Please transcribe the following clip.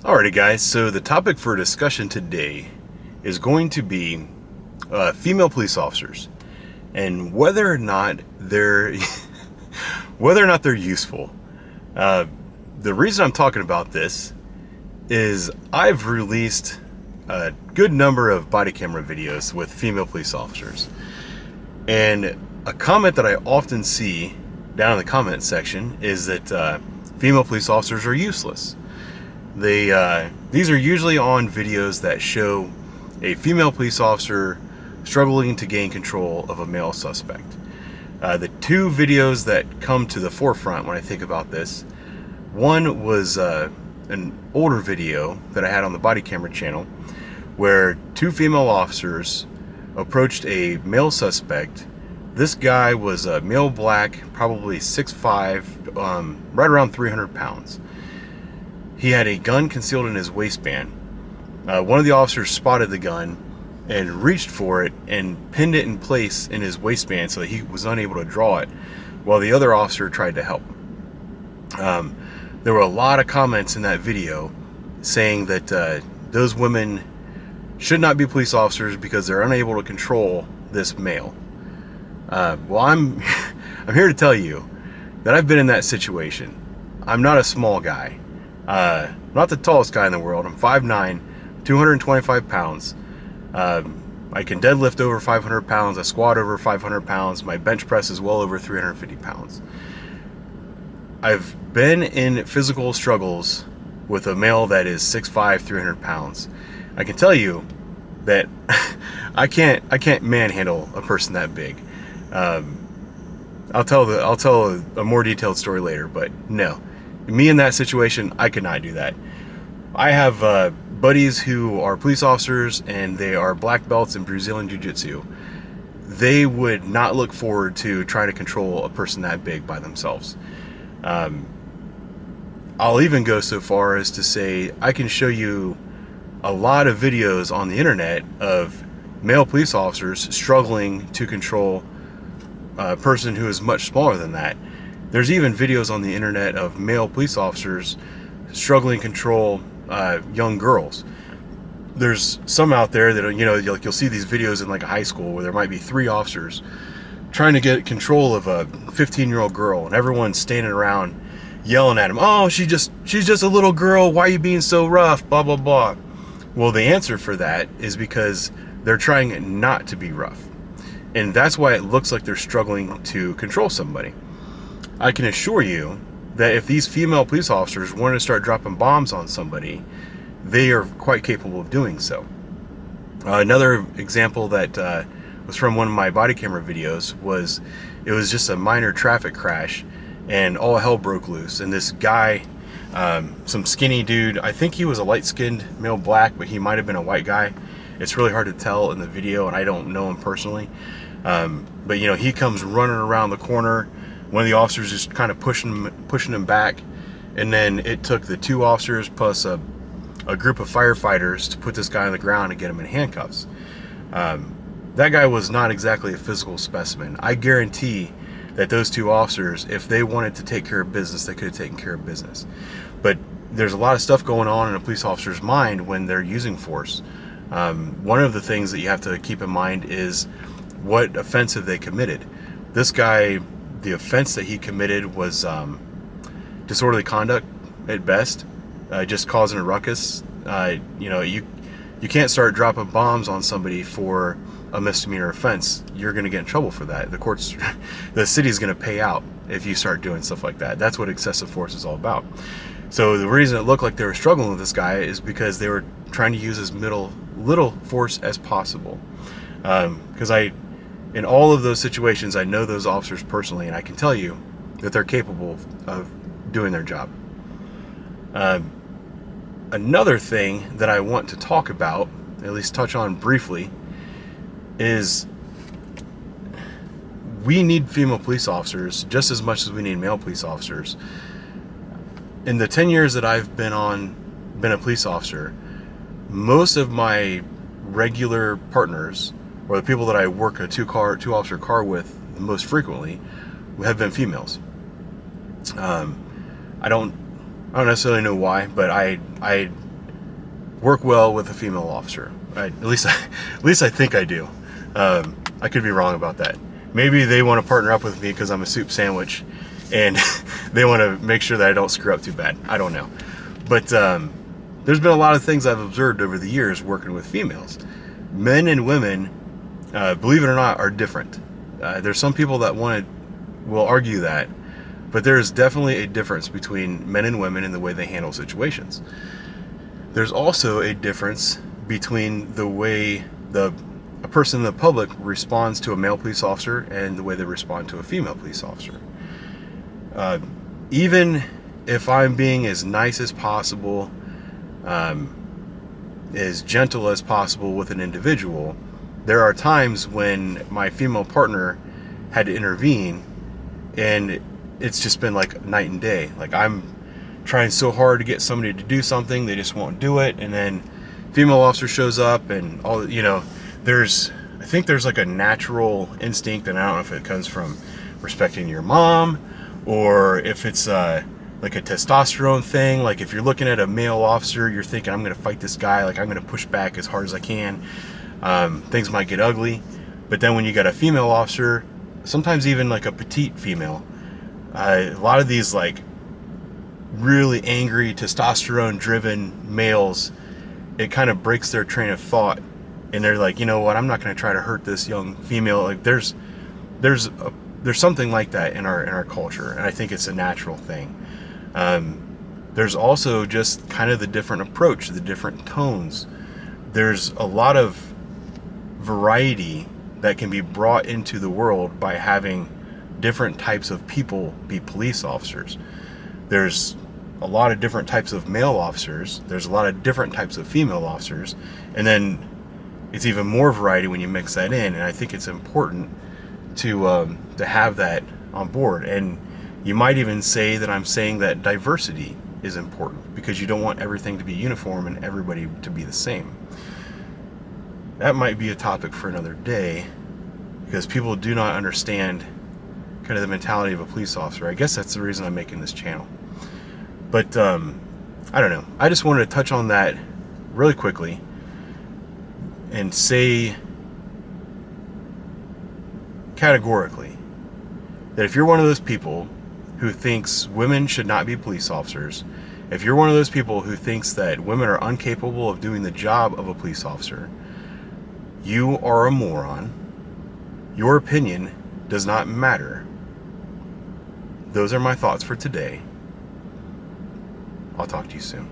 Alrighty guys, so the topic for discussion today is going to be female police officers and whether or not they're useful. The reason I'm talking about this is I've released a good number of body camera videos with female police officers, and a comment that I often see down in the comment section is that female police officers are useless. These are usually on videos that show a female police officer struggling to gain control of a male suspect. The two videos that come to the forefront when I think about this, one was an older video that I had on the body camera channel where two female officers approached a male suspect. This guy was a male black, probably 6'5", right around 300 pounds. He had a gun concealed in his waistband. One of the officers spotted the gun and reached for it and pinned it in place in his waistband so that he was unable to draw it, while the other officer tried to help. There were a lot of comments in that video saying that those women should not be police officers because they're unable to control this male. Well, I'm here to tell you that I've been in that situation. I'm not a small guy. Not the tallest guy in the world. I'm 5'9", 225 pounds. I can deadlift over 500 pounds. I squat over 500 pounds. My bench press is well over 350 pounds. I've been in physical struggles with a male that is 6'5", 300 pounds. I can tell you that I can't manhandle a person that big. I'll tell a more detailed story later, but no. Me in that situation, I could not do that. I have buddies who are police officers and they are black belts in Brazilian Jiu-Jitsu. They would not look forward to trying to control a person that big by themselves. I'll even go so far as to say I can show you a lot of videos on the internet of male police officers struggling to control a person who is much smaller than that. There's even videos on the internet of male police officers struggling to control young girls. There's some out there that, you know, you'll see these videos in like a high school where there might be 3 officers trying to get control of a 15-year-old girl, and everyone's standing around yelling at him, "Oh, she's just a little girl. Why are you being so rough? Blah blah blah." Well, the answer for that is because they're trying not to be rough, and that's why it looks like they're struggling to control somebody. I can assure you that if these female police officers wanted to start dropping bombs on somebody, they are quite capable of doing so. Another example that was from one of my body camera videos was, it was just a minor traffic crash and all hell broke loose, and this guy, some skinny dude, I think he was a light-skinned male black, but he might have been a white guy. It's really hard to tell in the video, and I don't know him personally. But you know, he comes running around the corner. One of the officers just kind of pushing him back, and then it took the 2 officers plus a group of firefighters to put this guy on the ground and get him in handcuffs. That guy was not exactly a physical specimen. I guarantee that those 2 officers, if they wanted to take care of business, they could have taken care of business. But there's a lot of stuff going on in a police officer's mind when they're using force. One of the things that you have to keep in mind is what offense have they committed. This guy, the offense that he committed was disorderly conduct at best, just causing a ruckus. You know, you can't start dropping bombs on somebody for a misdemeanor offense. You're going to get in trouble for that. The city's going to pay out if you start doing stuff like that. That's what excessive force is all about. So the reason it looked like they were struggling with this guy is because they were trying to use as little force as possible. Because in all of those situations, I know those officers personally, and I can tell you that they're capable of doing their job. Another thing that I want to talk about, at least touch on briefly, is we need female police officers just as much as we need male police officers. In the 10 years that I've been a police officer, most of my regular partners, or the people that I work a 2-officer car with the most frequently, have been females. I don't necessarily know why, but I work well with a female officer. At least I think I do. I could be wrong about that. Maybe they want to partner up with me because I'm a soup sandwich, and they want to make sure that I don't screw up too bad. I don't know. But there's been a lot of things I've observed over the years working with females. Men and women, believe it or not, are different. There's some people that will argue that, but there's definitely a difference between men and women in the way they handle situations. There's also a difference between the way a person in the public responds to a male police officer and the way they respond to a female police officer. Even if I'm being as nice as possible, as gentle as possible with an individual, there are times when my female partner had to intervene, and it's just been like night and day. Like, I'm trying so hard to get somebody to do something, they just won't do it, and then female officer shows up, and all, I think there's like a natural instinct, and I don't know if it comes from respecting your mom, or if it's like a testosterone thing. Like, if you're looking at a male officer, you're thinking, I'm gonna fight this guy, like I'm gonna push back as hard as I can. Things might get ugly. But then when you got a female officer, sometimes even like a petite female, a lot of these like really angry, testosterone driven males, it kind of breaks their train of thought, and they're like, you know what, I'm not going to try to hurt this young female. Like, there's something like that in our culture, and I think it's a natural thing. There's also just kind of the different approach, the different tones. There's a lot of variety that can be brought into the world by having different types of people be police officers. There's a lot of different types of male officers. There's a lot of different types of female officers. And then it's even more variety when you mix that in. And I think it's important to have that on board. And you might even say that I'm saying that diversity is important, because you don't want everything to be uniform and everybody to be the same. That might be a topic for another day, because people do not understand kind of the mentality of a police officer. I guess that's the reason I'm making this channel. But I don't know. I just wanted to touch on that really quickly and say categorically that if you're one of those people who thinks women should not be police officers, if you're one of those people who thinks that women are incapable of doing the job of a police officer, you are a moron. Your opinion does not matter. Those are my thoughts for today. I'll talk to you soon.